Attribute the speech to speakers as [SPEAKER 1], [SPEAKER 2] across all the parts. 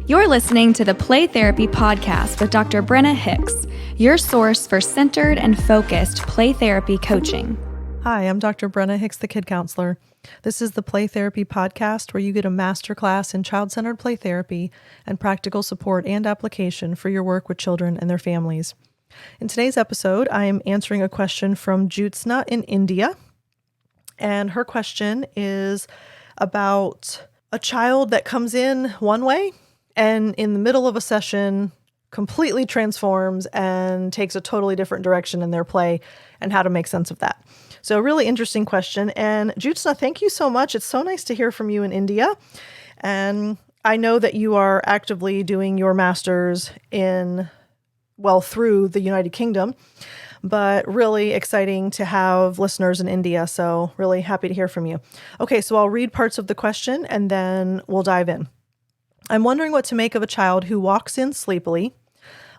[SPEAKER 1] You're listening to the Play Therapy Podcast with Dr. Brenna Hicks, your source for centered and focused play therapy coaching.
[SPEAKER 2] Hi, I'm Dr. Brenna Hicks, the Kid Counselor. This is the Play Therapy Podcast where you get a masterclass in child-centered play therapy and practical support and application for your work with children and their families. In today's episode, I am answering a question from Jyotsna in India. And her question is about a child that comes in one way and in the middle of a session completely transforms and takes a totally different direction in their play, and how to make sense of that. So a really interesting question. And Jyotsna, thank you so much. It's so nice to hear from you in India. And I know that you are actively doing your master's through the United Kingdom, but really exciting to have listeners in India. So really happy to hear from you. Okay, so I'll read parts of the question and then we'll dive in. I'm wondering what to make of a child who walks in sleepily,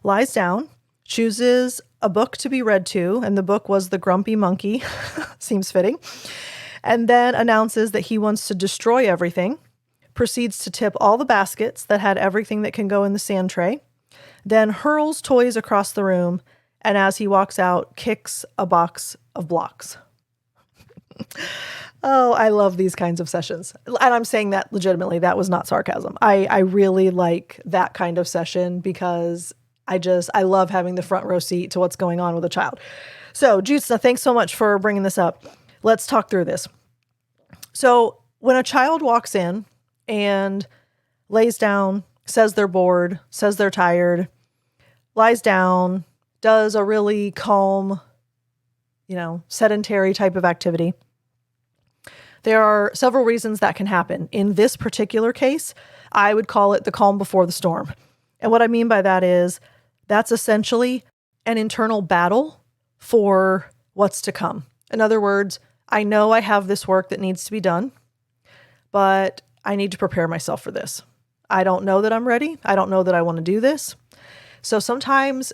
[SPEAKER 2] lies down, chooses a book to be read to, and the book was The Grumpy Monkey, seems fitting, and then announces that he wants to destroy everything, proceeds to tip all the baskets that had everything that can go in the sand tray, then hurls toys across the room, and as he walks out, kicks a box of blocks. Oh, I love these kinds of sessions. And I'm saying that legitimately. That was not sarcasm. I really like that kind of session because I love having the front row seat to what's going on with a child. So, Jyotsna, thanks so much for bringing this up. Let's talk through this. So, when a child walks in and lays down, says they're bored, says they're tired, lies down, does a really calm, sedentary type of activity, there are several reasons that can happen. In this particular case, I would call it the calm before the storm. And what I mean by that is that's essentially an internal battle for what's to come. In other words, I know I have this work that needs to be done, but I need to prepare myself for this. I don't know that I'm ready. I don't know that I want to do this. So sometimes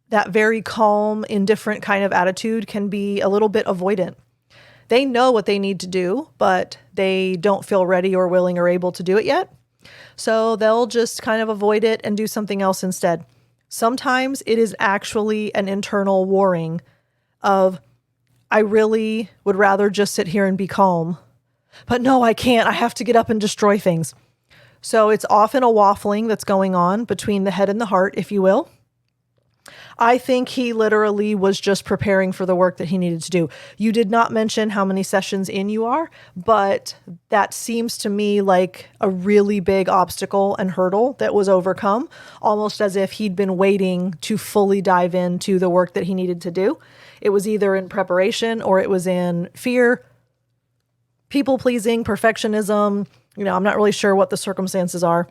[SPEAKER 2] that very calm, indifferent kind of attitude can be a little bit avoidant. They know what they need to do, but they don't feel ready or willing or able to do it yet. So they'll just kind of avoid it and do something else instead. Sometimes it is actually an internal warring of, I really would rather just sit here and be calm, but no, I can't. I have to get up and destroy things. So it's often a waffling that's going on between the head and the heart, if you will. I think he literally was just preparing for the work that he needed to do. You did not mention how many sessions in you are, but that seems to me like a really big obstacle and hurdle that was overcome, almost as if he'd been waiting to fully dive into the work that he needed to do. It was either in preparation or it was in fear, people-pleasing, perfectionism. I'm not really sure what the circumstances are.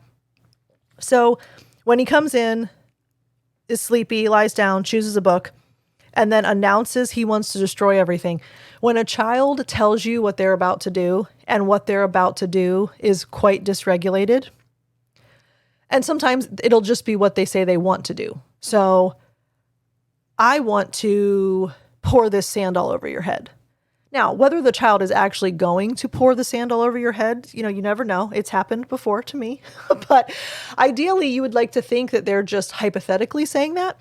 [SPEAKER 2] So when he comes in, is sleepy, lies down, chooses a book, and then announces he wants to destroy everything. When a child tells you what they're about to do, and what they're about to do is quite dysregulated, and sometimes it'll just be what they say they want to do. So, I want to pour this sand all over your head. Now, whether the child is actually going to pour the sand all over your head, you never know. It's happened before to me. But ideally, you would like to think that they're just hypothetically saying that.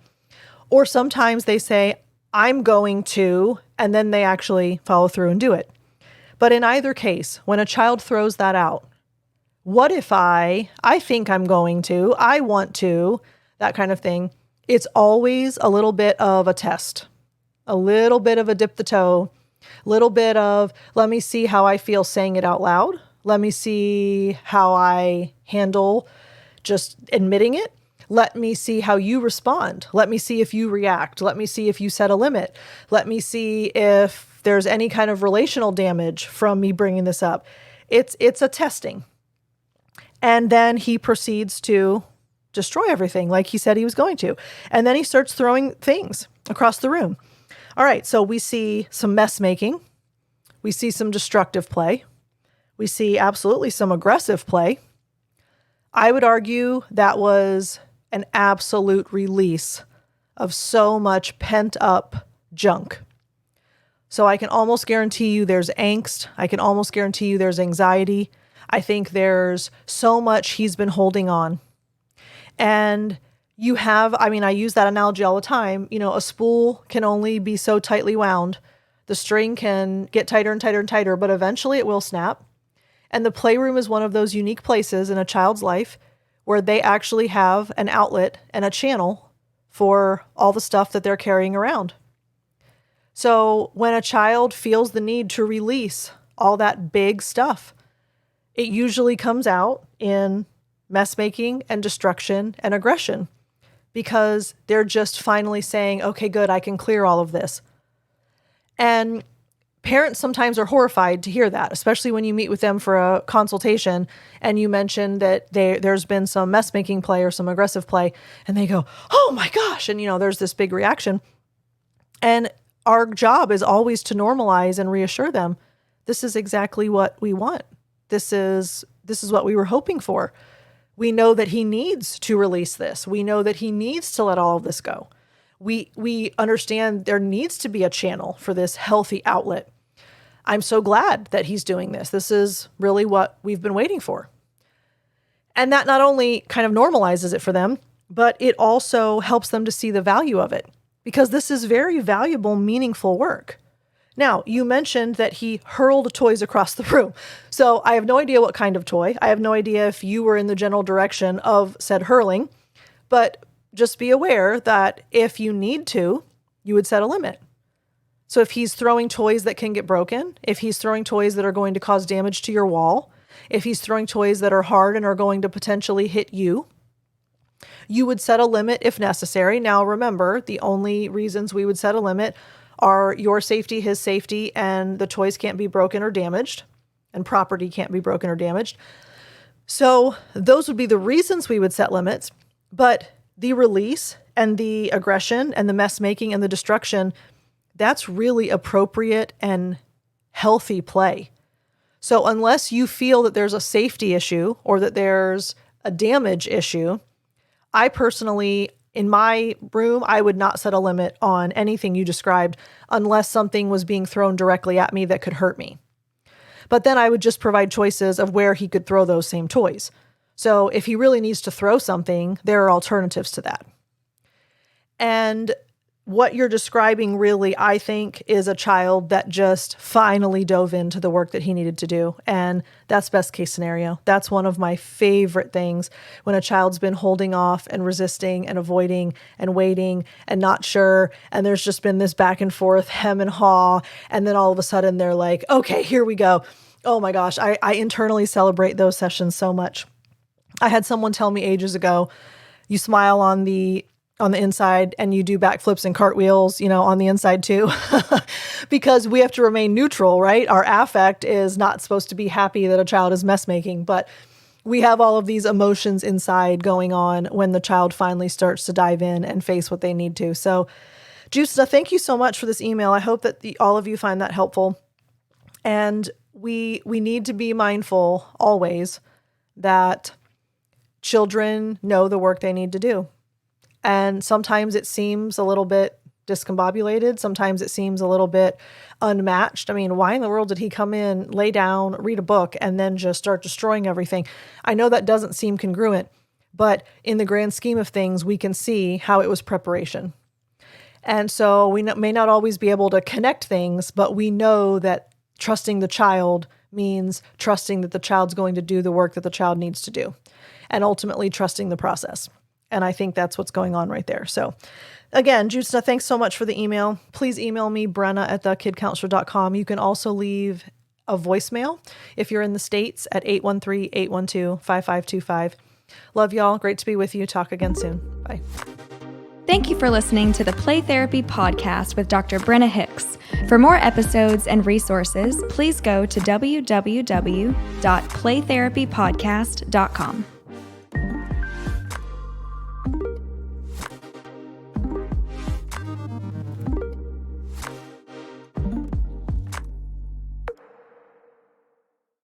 [SPEAKER 2] Or sometimes they say, I'm going to, and then they actually follow through and do it. But in either case, when a child throws that out, what if I think I'm going to, I want to, that kind of thing, it's always a little bit of a test, a little bit of a dip the toe, little bit of, let me see how I feel saying it out loud. Let me see how I handle just admitting it. Let me see how you respond. Let me see if you react. Let me see if you set a limit. Let me see if there's any kind of relational damage from me bringing this up. It's a testing. And then he proceeds to destroy everything like he said he was going to. And then he starts throwing things across the room. All right, so we see some mess making. We see some destructive play. We see absolutely some aggressive play. I would argue that was an absolute release of so much pent-up junk. So I can almost guarantee you there's angst. I can almost guarantee you there's anxiety. I think there's so much he's been holding on And you have, I use that analogy all the time. A spool can only be so tightly wound. The string can get tighter and tighter and tighter, but eventually it will snap. And the playroom is one of those unique places in a child's life where they actually have an outlet and a channel for all the stuff that they're carrying around. So when a child feels the need to release all that big stuff, it usually comes out in mess making and destruction and aggression, because they're just finally saying, okay, good, I can clear all of this. And parents sometimes are horrified to hear that, especially when you meet with them for a consultation and you mention that there's been some mess making play or some aggressive play, and they go, oh my gosh. And, there's this big reaction. And our job is always to normalize and reassure them, this is exactly what we want. This is what we were hoping for. We know that he needs to release this. We know that he needs to let all of this go. We understand there needs to be a channel for this healthy outlet. I'm so glad that he's doing this. This is really what we've been waiting for. And that not only kind of normalizes it for them, but it also helps them to see the value of it, because this is very valuable, meaningful work. Now, you mentioned that he hurled toys across the room. So I have no idea what kind of toy. I have no idea if you were in the general direction of said hurling, but just be aware that if you need to, you would set a limit. So if he's throwing toys that can get broken, if he's throwing toys that are going to cause damage to your wall, if he's throwing toys that are hard and are going to potentially hit you, you would set a limit if necessary. Now, remember, the only reasons we would set a limit are your safety, his safety, and the toys can't be broken or damaged, and property can't be broken or damaged. So those would be the reasons we would set limits. But the release and the aggression and the mess making and the destruction, that's really appropriate and healthy play. So unless you feel that there's a safety issue or that there's a damage issue, I personally, in my room, I would not set a limit on anything you described unless something was being thrown directly at me that could hurt me. But then I would just provide choices of where he could throw those same toys. So if he really needs to throw something, there are alternatives to that. And what you're describing really, I think, is a child that just finally dove into the work that he needed to do. And that's best case scenario. That's one of my favorite things, when a child's been holding off and resisting and avoiding and waiting and not sure. And there's just been this back and forth, hem and haw. And then all of a sudden they're like, okay, here we go. Oh my gosh, I internally celebrate those sessions so much. I had someone tell me ages ago, you smile on the inside and you do backflips and cartwheels, on the inside too, because we have to remain neutral, right? Our affect is not supposed to be happy that a child is mess making, but we have all of these emotions inside going on when the child finally starts to dive in and face what they need to. So Jyotsna, thank you so much for this email. I hope that all of you find that helpful. And we need to be mindful always that children know the work they need to do. And sometimes it seems a little bit discombobulated. Sometimes it seems a little bit unmatched. I mean, why in the world did he come in, lay down, read a book, and then just start destroying everything? I know that doesn't seem congruent, but in the grand scheme of things, we can see how it was preparation. And so we may not always be able to connect things, but we know that trusting the child means trusting that the child's going to do the work that the child needs to do, and ultimately trusting the process. And I think that's what's going on right there. So again, Jyotsna, thanks so much for the email. Please email me, Brenna@thekidcounselor.com. You can also leave a voicemail if you're in the States at 813-812-5525. Love y'all. Great to be with you. Talk again soon. Bye.
[SPEAKER 1] Thank you for listening to the Play Therapy Podcast with Dr. Brenna Hicks. For more episodes and resources, please go to www.playtherapypodcast.com.